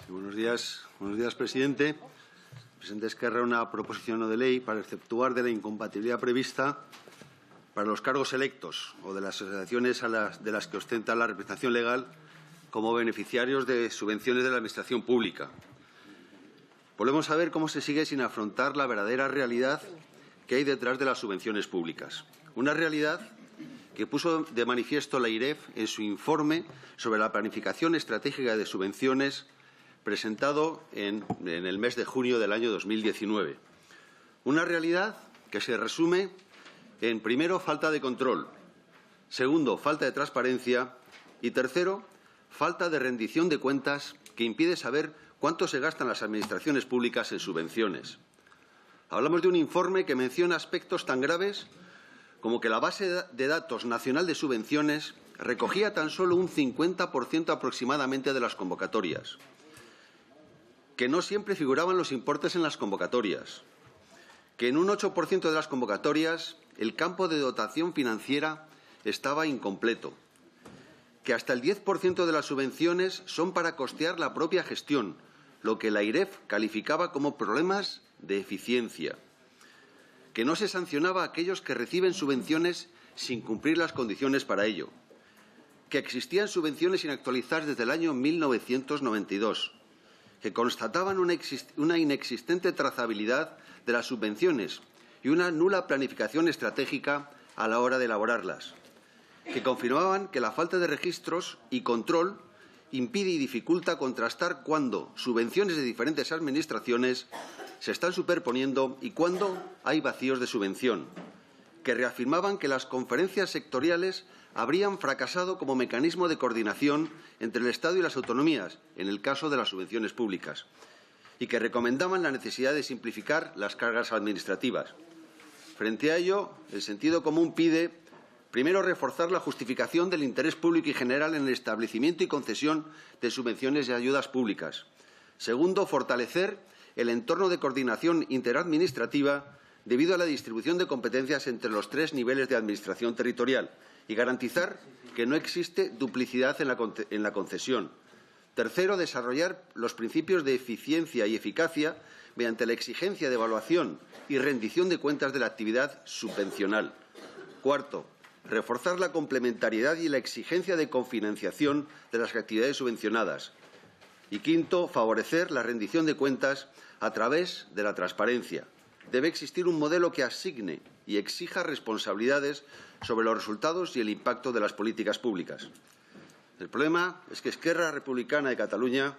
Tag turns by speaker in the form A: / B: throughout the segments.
A: Buenos días, presidente. Presenta Esquerra una proposición no de ley para exceptuar de la incompatibilidad prevista para los cargos electos o de las asociaciones de las que ostenta la representación legal como beneficiarios de subvenciones de la Administración pública. Volvemos a ver cómo se sigue sin afrontar la verdadera realidad que hay detrás de las subvenciones públicas. Una realidad que puso de manifiesto la IREF en su informe sobre la planificación estratégica de subvenciones presentado en el mes de junio del año 2019. Una realidad que se resume en, primero, falta de control, segundo, falta de transparencia y, tercero, falta de rendición de cuentas que impide saber cuánto se gastan las administraciones públicas en subvenciones. Hablamos de un informe que menciona aspectos tan graves como que la base de datos nacional de subvenciones recogía tan solo un 50% aproximadamente de las convocatorias, que no siempre figuraban los importes en las convocatorias, que en un 8% de las convocatorias el campo de dotación financiera estaba incompleto, que hasta el 10% de las subvenciones son para costear la propia gestión, lo que la IREF calificaba como problemas de eficiencia, que no se sancionaba a aquellos que reciben subvenciones sin cumplir las condiciones para ello, que existían subvenciones sin actualizar desde el año 1992, que constataban una inexistente trazabilidad de las subvenciones y una nula planificación estratégica a la hora de elaborarlas, que confirmaban que la falta de registros y control impide y dificulta contrastar cuándo subvenciones de diferentes administraciones se están superponiendo y cuándo hay vacíos de subvención, que reafirmaban que las conferencias sectoriales habrían fracasado como mecanismo de coordinación entre el Estado y las autonomías en el caso de las subvenciones públicas y que recomendaban la necesidad de simplificar las cargas administrativas. Frente a ello, el sentido común pide, primero, reforzar la justificación del interés público y general en el establecimiento y concesión de subvenciones y ayudas públicas. Segundo, fortalecer el entorno de coordinación interadministrativa debido a la distribución de competencias entre los 3 niveles de administración territorial y garantizar que no existe duplicidad en la concesión. Tercero, desarrollar los principios de eficiencia y eficacia mediante la exigencia de evaluación y rendición de cuentas de la actividad subvencional. Cuarto, reforzar la complementariedad y la exigencia de cofinanciación de las actividades subvencionadas. Y quinto, favorecer la rendición de cuentas a través de la transparencia. Debe existir un modelo que asigne y exija responsabilidades sobre los resultados y el impacto de las políticas públicas. El problema es que Esquerra Republicana de Cataluña,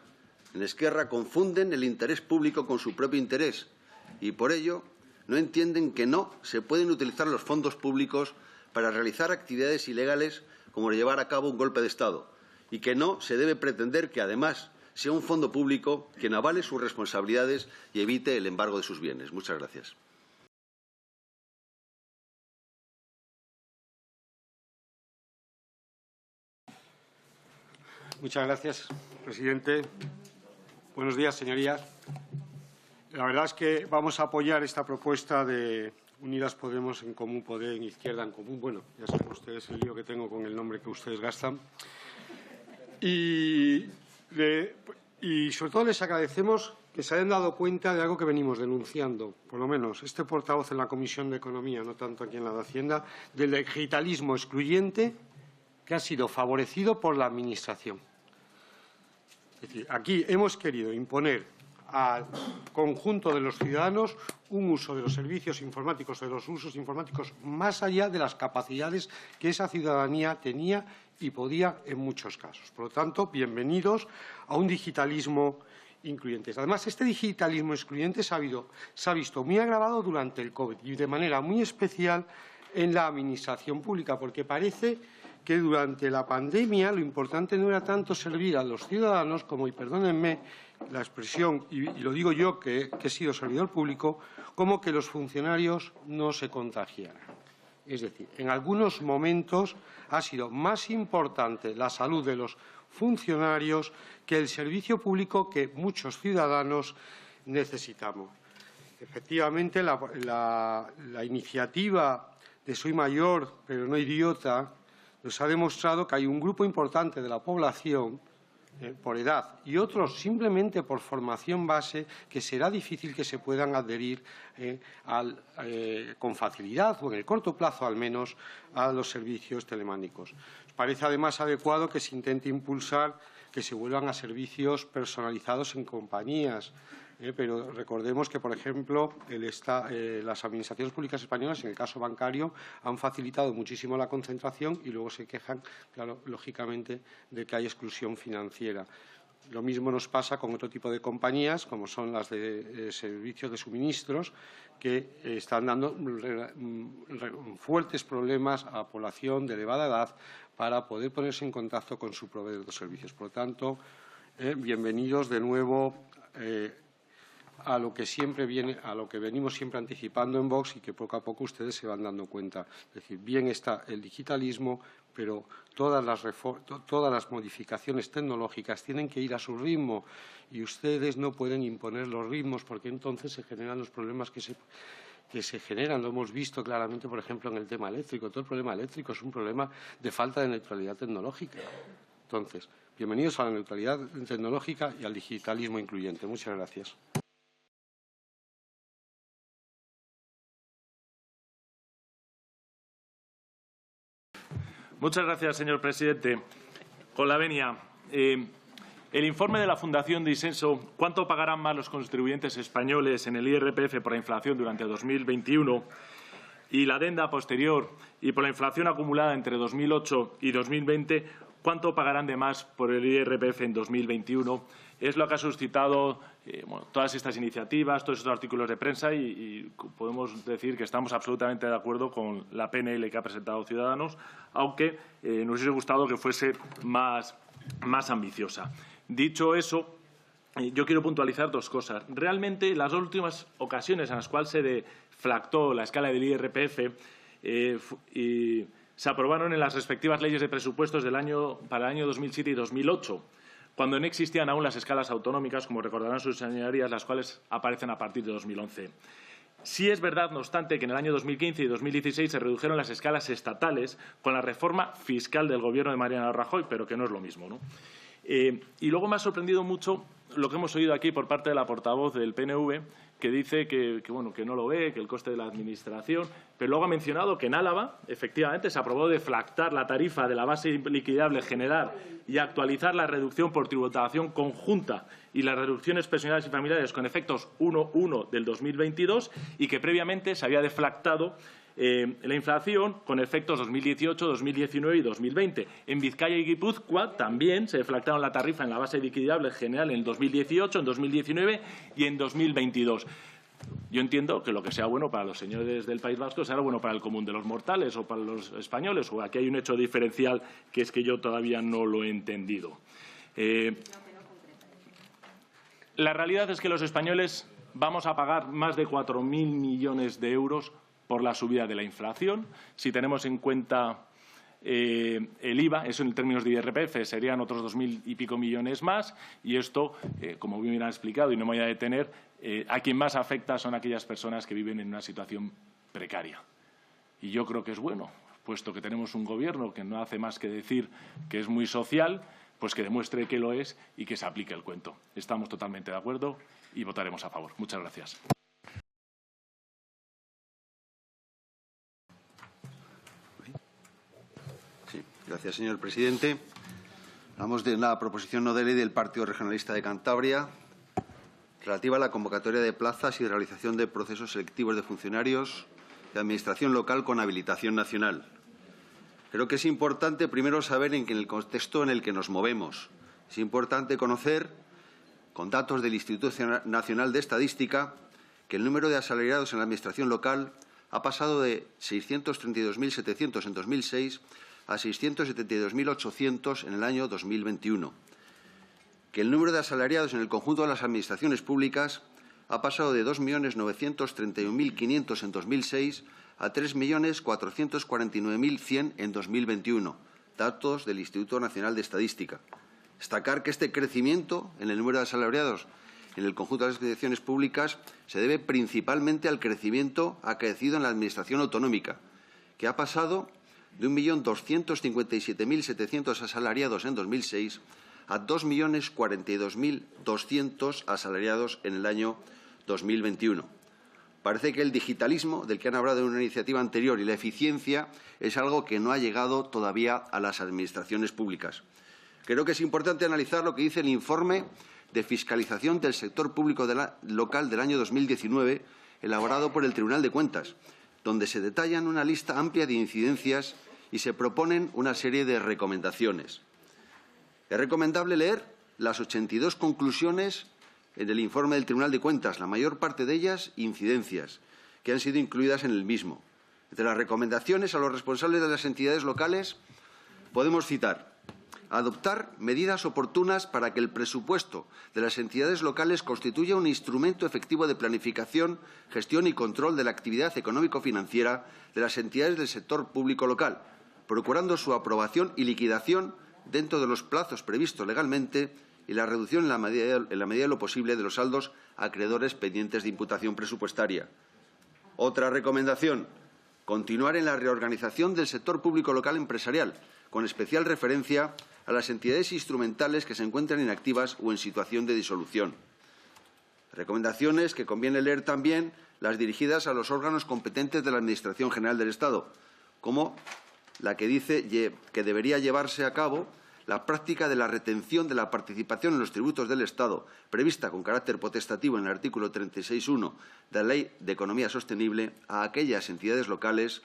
A: en Esquerra, confunden el interés público con su propio interés y, por ello, no entienden que no se pueden utilizar los fondos públicos para realizar actividades ilegales como llevar a cabo un golpe de Estado y que no se debe pretender que, además, sea un fondo público quien avale sus responsabilidades y evite el embargo de sus bienes. Muchas gracias.
B: Muchas gracias, presidente. Buenos días, señorías. La verdad es que vamos a apoyar esta propuesta de Unidas Podemos en Común Podem, Izquierda en Común. Bueno, ya saben ustedes el lío que tengo con el nombre que ustedes gastan. Y sobre todo les agradecemos que se hayan dado cuenta de algo que venimos denunciando, por lo menos este portavoz en la Comisión de Economía, no tanto aquí en la de Hacienda, del digitalismo excluyente que ha sido favorecido por la Administración. Es decir, aquí hemos querido imponer al conjunto de los ciudadanos un uso de los servicios informáticos, de los usos informáticos, más allá de las capacidades que esa ciudadanía tenía y podía en muchos casos. Por lo tanto, bienvenidos a un digitalismo incluyente. Además, este digitalismo excluyente se ha visto muy agravado durante el COVID y de manera muy especial en la Administración pública, porque parece que durante la pandemia lo importante no era tanto servir a los ciudadanos como, y perdónenme la expresión, y lo digo yo que he sido servidor público, como que los funcionarios no se contagiaran. Es decir, en algunos momentos ha sido más importante la salud de los funcionarios que el servicio público que muchos ciudadanos necesitamos. Efectivamente, la iniciativa de Soy mayor, pero no idiota, nos ha demostrado que hay un grupo importante de la población por edad, y otros simplemente por formación base, que será difícil que se puedan adherir con facilidad o en el corto plazo al menos a los servicios telemáticos. Nos parece además adecuado que se intente impulsar que se vuelvan a servicios personalizados en compañías. Pero recordemos que, por ejemplo, las administraciones públicas españolas, en el caso bancario, han facilitado muchísimo la concentración y luego se quejan, claro, lógicamente, de que hay exclusión financiera. Lo mismo nos pasa con otro tipo de compañías, como son las de servicios de suministros, que están dando fuertes problemas a población de elevada edad para poder ponerse en contacto con su proveedor de servicios. Por lo tanto, bienvenidos de nuevo a lo que venimos siempre anticipando en Vox y que poco a poco ustedes se van dando cuenta. Es decir, bien está el digitalismo, pero todas las modificaciones tecnológicas tienen que ir a su ritmo y ustedes no pueden imponer los ritmos porque entonces se generan los problemas que se generan. Lo hemos visto claramente, por ejemplo, en el tema eléctrico. Todo el problema eléctrico es un problema de falta de neutralidad tecnológica. Entonces, bienvenidos a la neutralidad tecnológica y al digitalismo incluyente. Muchas gracias.
C: Muchas gracias, señor presidente. Con la venia, el informe de la Fundación Disenso, ¿cuánto pagarán más los contribuyentes españoles en el IRPF por la inflación durante 2021? Y la adenda posterior y por la inflación acumulada entre 2008 y 2020, ¿cuánto pagarán de más por el IRPF en 2021? Es lo que ha suscitado todas estas iniciativas, todos estos artículos de prensa y podemos decir que estamos absolutamente de acuerdo con la PNL que ha presentado Ciudadanos, aunque nos hubiese gustado que fuese más ambiciosa. Dicho eso, yo quiero puntualizar dos cosas. Realmente, las dos últimas ocasiones en las cuales se deflactó la escala del IRPF se aprobaron en las respectivas leyes de presupuestos para el año 2007 y 2008. Cuando no existían aún las escalas autonómicas, como recordarán sus señorías, las cuales aparecen a partir de 2011. Sí es verdad, no obstante, que en el año 2015 y 2016 se redujeron las escalas estatales con la reforma fiscal del Gobierno de Mariano Rajoy, pero que no es lo mismo, ¿no? Y luego me ha sorprendido mucho lo que hemos oído aquí por parte de la portavoz del PNV, que dice que no lo ve, que el coste de la Administración, pero luego ha mencionado que en Álava, efectivamente, se aprobó deflactar la tarifa de la base liquidable general y actualizar la reducción por tributación conjunta y las reducciones personales y familiares con efectos 1-1 del 2022 y que previamente se había deflactado la inflación con efectos 2018, 2019 y 2020. En Vizcaya y Guipúzcoa también se deflactaron la tarifa en la base liquidable general en 2018, en 2019 y en 2022. Yo entiendo que lo que sea bueno para los señores del País Vasco será bueno para el común de los mortales o para los españoles. O aquí hay un hecho diferencial que es que yo todavía no lo he entendido. La realidad es que los españoles vamos a pagar más de 4.000 millones de euros por la subida de la inflación. Si tenemos en cuenta el IVA, eso en términos de IRPF serían otros 2.000 y pico millones más y esto, como bien han explicado y no me voy a detener, a quien más afecta son aquellas personas que viven en una situación precaria. Y yo creo que es bueno, puesto que tenemos un Gobierno que no hace más que decir que es muy social, pues que demuestre que lo es y que se aplique el cuento. Estamos totalmente de acuerdo y votaremos a favor. Muchas gracias.
A: Gracias, señor presidente. Hablamos de una proposición no de ley del Partido Regionalista de Cantabria relativa a la convocatoria de plazas y realización de procesos selectivos de funcionarios de Administración local con habilitación nacional. Creo que es importante primero saber en el contexto en el que nos movemos. Es importante conocer, con datos del Instituto Nacional de Estadística, que el número de asalariados en la Administración local ha pasado de 632.700 en 2006 a 672.800 en el año 2021, que el número de asalariados en el conjunto de las administraciones públicas ha pasado de 2.931.500 en 2006 a 3.449.100 en 2021, datos del Instituto Nacional de Estadística. Destacar que este crecimiento en el número de asalariados en el conjunto de las administraciones públicas se debe principalmente al crecimiento acaecido en la Administración autonómica, que ha pasado de 1.257.700 asalariados en 2006 a 2.042.200 asalariados en el año 2021. Parece que el digitalismo, del que han hablado en una iniciativa anterior, y la eficiencia es algo que no ha llegado todavía a las administraciones públicas. Creo que es importante analizar lo que dice el informe de fiscalización del sector público local del año 2019, elaborado por el Tribunal de Cuentas, donde se detallan una lista amplia de incidencias y se proponen una serie de recomendaciones. Es recomendable leer las 82 conclusiones del informe del Tribunal de Cuentas, la mayor parte de ellas incidencias, que han sido incluidas en el mismo. Entre las recomendaciones a los responsables de las entidades locales podemos citar: adoptar medidas oportunas para que el presupuesto de las entidades locales constituya un instrumento efectivo de planificación, gestión y control de la actividad económico-financiera de las entidades del sector público local, procurando su aprobación y liquidación dentro de los plazos previstos legalmente y la reducción en la medida de lo posible de los saldos acreedores pendientes de imputación presupuestaria. Otra recomendación: continuar en la reorganización del sector público local empresarial, con especial referencia a las entidades instrumentales que se encuentran inactivas o en situación de disolución. Recomendaciones que conviene leer también las dirigidas a los órganos competentes de la Administración General del Estado, como la que dice que debería llevarse a cabo la práctica de la retención de la participación en los tributos del Estado, prevista con carácter potestativo en el artículo 36.1 de la Ley de Economía Sostenible, a aquellas entidades locales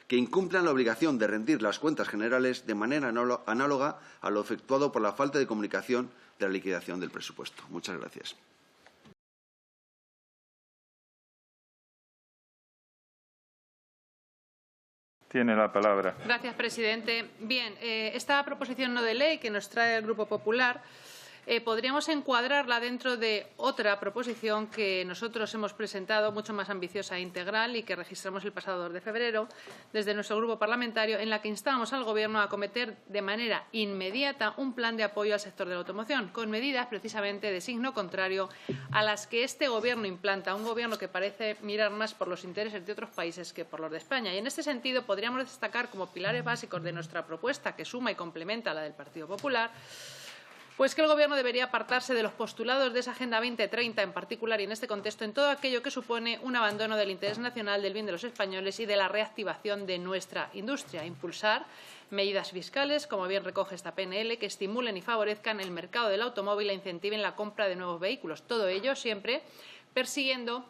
A: que incumplan la obligación de rendir las cuentas generales de manera análoga a lo efectuado por la falta de comunicación de la liquidación del presupuesto. Muchas gracias.
D: Tiene la palabra.
E: Gracias, presidente. Bien, esta proposición no de ley que nos trae el Grupo Popular podríamos encuadrarla dentro de otra proposición que nosotros hemos presentado, mucho más ambiciosa e integral, y que registramos el pasado 2 de febrero desde nuestro grupo parlamentario, en la que instamos al Gobierno a acometer de manera inmediata un plan de apoyo al sector de la automoción, con medidas precisamente de signo contrario a las que este Gobierno implanta, un Gobierno que parece mirar más por los intereses de otros países que por los de España. Y en este sentido podríamos destacar como pilares básicos de nuestra propuesta, que suma y complementa a la del Partido Popular, pues que el Gobierno debería apartarse de los postulados de esa Agenda 2030 en particular y en este contexto en todo aquello que supone un abandono del interés nacional, del bien de los españoles y de la reactivación de nuestra industria. Impulsar medidas fiscales, como bien recoge esta PNL, que estimulen y favorezcan el mercado del automóvil e incentiven la compra de nuevos vehículos. Todo ello siempre persiguiendo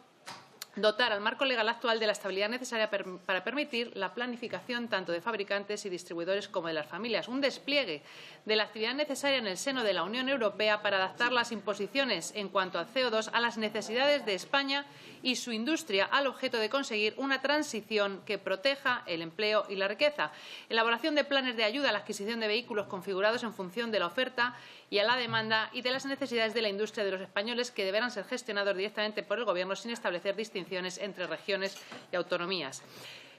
E: dotar al marco legal actual de la estabilidad necesaria para permitir la planificación tanto de fabricantes y distribuidores como de las familias. Un despliegue de la actividad necesaria en el seno de la Unión Europea para adaptar las imposiciones en cuanto al CO2 a las necesidades de España y su industria, al objeto de conseguir una transición que proteja el empleo y la riqueza. Elaboración de planes de ayuda a la adquisición de vehículos configurados en función de la oferta y a la demanda y de las necesidades de la industria de los españoles, que deberán ser gestionados directamente por el Gobierno sin establecer distinciones entre regiones y autonomías.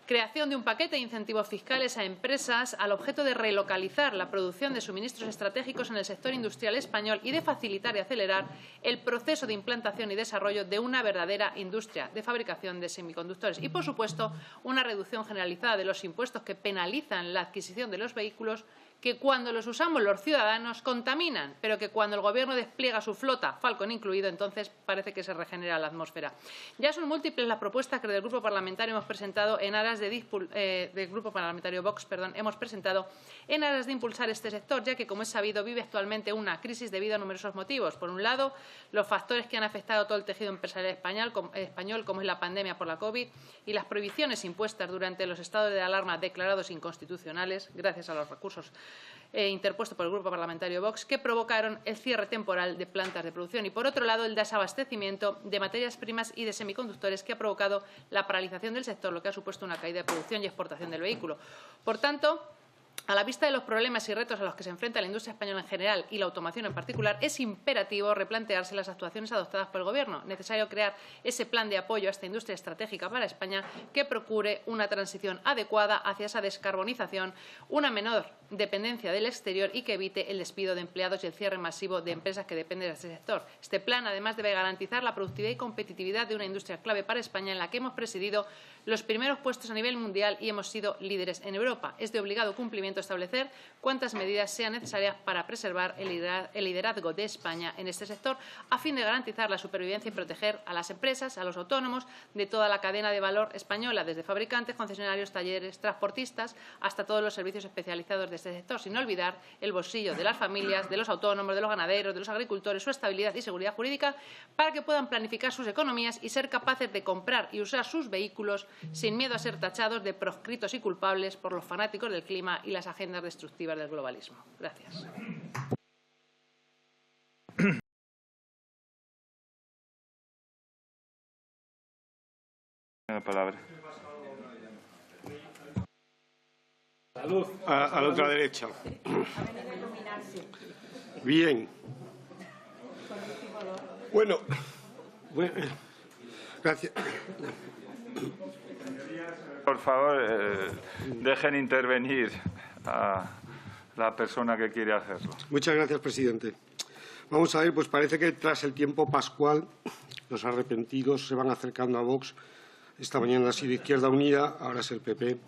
E: Creación de un paquete de incentivos fiscales a empresas al objeto de relocalizar la producción de suministros estratégicos en el sector industrial español y de facilitar y acelerar el proceso de implantación y desarrollo de una verdadera industria de fabricación de semiconductores. Y, por supuesto, una reducción generalizada de los impuestos que penalizan la adquisición de los vehículos, que cuando los usamos los ciudadanos contaminan, pero que cuando el Gobierno despliega su flota, Falcon incluido, entonces parece que se regenera la atmósfera. Ya son múltiples las propuestas que desde el Grupo Parlamentario hemos presentado en aras del Grupo Parlamentario Vox, hemos presentado en aras de impulsar este sector, ya que, como es sabido, vive actualmente una crisis debido a numerosos motivos. Por un lado, los factores que han afectado a todo el tejido empresarial español, como es la pandemia por la COVID y las prohibiciones impuestas durante los estados de alarma declarados inconstitucionales, gracias a los recursos interpuesto por el Grupo Parlamentario Vox, que provocaron el cierre temporal de plantas de producción, y, por otro lado, el desabastecimiento de materias primas y de semiconductores, que ha provocado la paralización del sector, lo que ha supuesto una caída de producción y exportación del vehículo. Por tanto, a la vista de los problemas y retos a los que se enfrenta la industria española en general y la automoción en particular, es imperativo replantearse las actuaciones adoptadas por el Gobierno. Necesario crear ese plan de apoyo a esta industria estratégica para España que procure una transición adecuada hacia esa descarbonización, una menor dependencia del exterior y que evite el despido de empleados y el cierre masivo de empresas que dependen de este sector. Este plan, además, debe garantizar la productividad y competitividad de una industria clave para España, en la que hemos presidido los primeros puestos a nivel mundial y hemos sido líderes en Europa. Es de obligado cumplimiento establecer cuántas medidas sean necesarias para preservar el liderazgo de España en este sector, a fin de garantizar la supervivencia y proteger a las empresas, a los autónomos de toda la cadena de valor española, desde fabricantes, concesionarios, talleres, transportistas, hasta todos los servicios especializados de este sector, sin olvidar el bolsillo de las familias, de los autónomos, de los ganaderos, de los agricultores, su estabilidad y seguridad jurídica, para que puedan planificar sus economías y ser capaces de comprar y usar sus vehículos sin miedo a ser tachados de proscritos y culpables por los fanáticos del clima y las agendas destructivas del globalismo. Gracias.
D: La palabra.
B: A la otra derecha. Bien. Bueno, gracias.
D: Por favor, dejen intervenir a la persona que quiere hacerlo.
B: Muchas gracias, presidente. Vamos a ver, pues parece que tras el tiempo pascual los arrepentidos se van acercando a Vox. Esta mañana ha sido Izquierda Unida, ahora es el PP,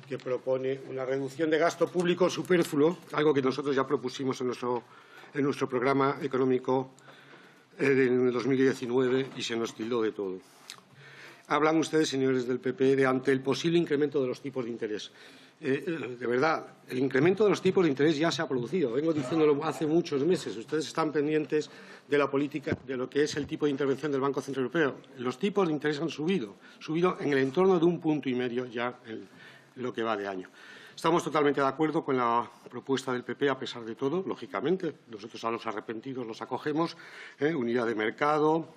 B: que propone una reducción de gasto público superfluo, algo que nosotros ya propusimos en nuestro programa económico en el 2019 y se nos tildó de todo. Hablan ustedes, señores del PP, de ante el posible incremento de los tipos de interés. De verdad, el incremento de los tipos de interés ya se ha producido. Vengo diciéndolo hace muchos meses. Ustedes están pendientes de la política, de lo que es el tipo de intervención del Banco Central Europeo. Los tipos de interés han subido en el entorno de 1,5 puntos ya en lo que va de año. Estamos totalmente de acuerdo con la propuesta del PP, a pesar de todo, lógicamente. Nosotros a los arrepentidos los acogemos. Unidad de mercado,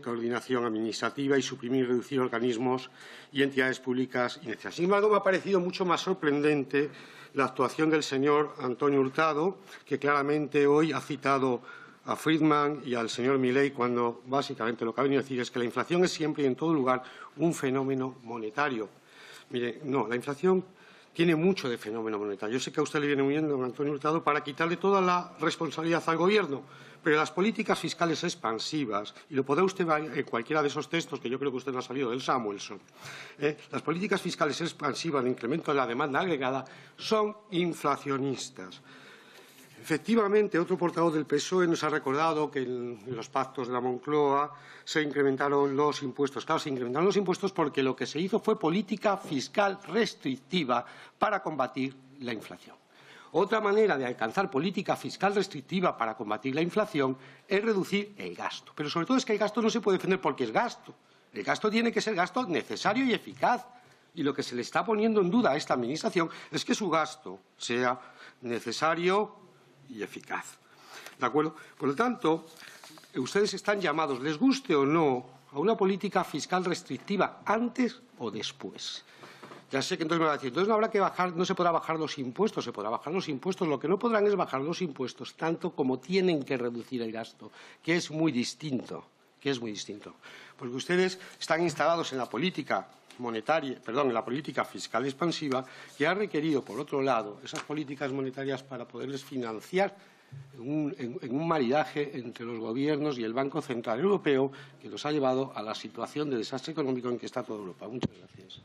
B: coordinación administrativa y suprimir y reducir organismos y entidades públicas innecesarias. Sin embargo, me ha parecido mucho más sorprendente la actuación del señor Antonio Hurtado, que claramente hoy ha citado a Friedman y al señor Milei, cuando básicamente lo que ha venido a decir es que la inflación es siempre y en todo lugar un fenómeno monetario. Mire, no, la inflación tiene mucho de fenómeno monetario. Yo sé que a usted le viene huyendo, don Antonio Hurtado, para quitarle toda la responsabilidad al Gobierno, pero las políticas fiscales expansivas, y lo podrá usted ver en cualquiera de esos textos, que yo creo que usted no ha salido del Samuelson, las políticas fiscales expansivas de incremento de la demanda agregada son inflacionistas. Efectivamente, otro portavoz del PSOE nos ha recordado que en los pactos de la Moncloa se incrementaron los impuestos. Claro, se incrementaron los impuestos porque lo que se hizo fue política fiscal restrictiva para combatir la inflación. Otra manera de alcanzar política fiscal restrictiva para combatir la inflación es reducir el gasto. Pero sobre todo es que el gasto no se puede defender porque es gasto. El gasto tiene que ser gasto necesario y eficaz. Y lo que se le está poniendo en duda a esta Administración es que su gasto sea necesario y eficaz. ¿De acuerdo? Por lo tanto, ustedes están llamados, les guste o no, a una política fiscal restrictiva antes o después. Ya sé que entonces me va a decir, entonces no habrá que bajar, no se podrá bajar los impuestos, se podrá bajar los impuestos. Lo que no podrán es bajar los impuestos tanto como tienen que reducir el gasto, que es muy distinto, Porque ustedes están instalados en la política en la política fiscal expansiva, que ha requerido, por otro lado, esas políticas monetarias para poderles financiar en un maridaje entre los gobiernos y el Banco Central Europeo, que nos ha llevado a la situación de desastre económico en que está toda Europa. Muchas gracias.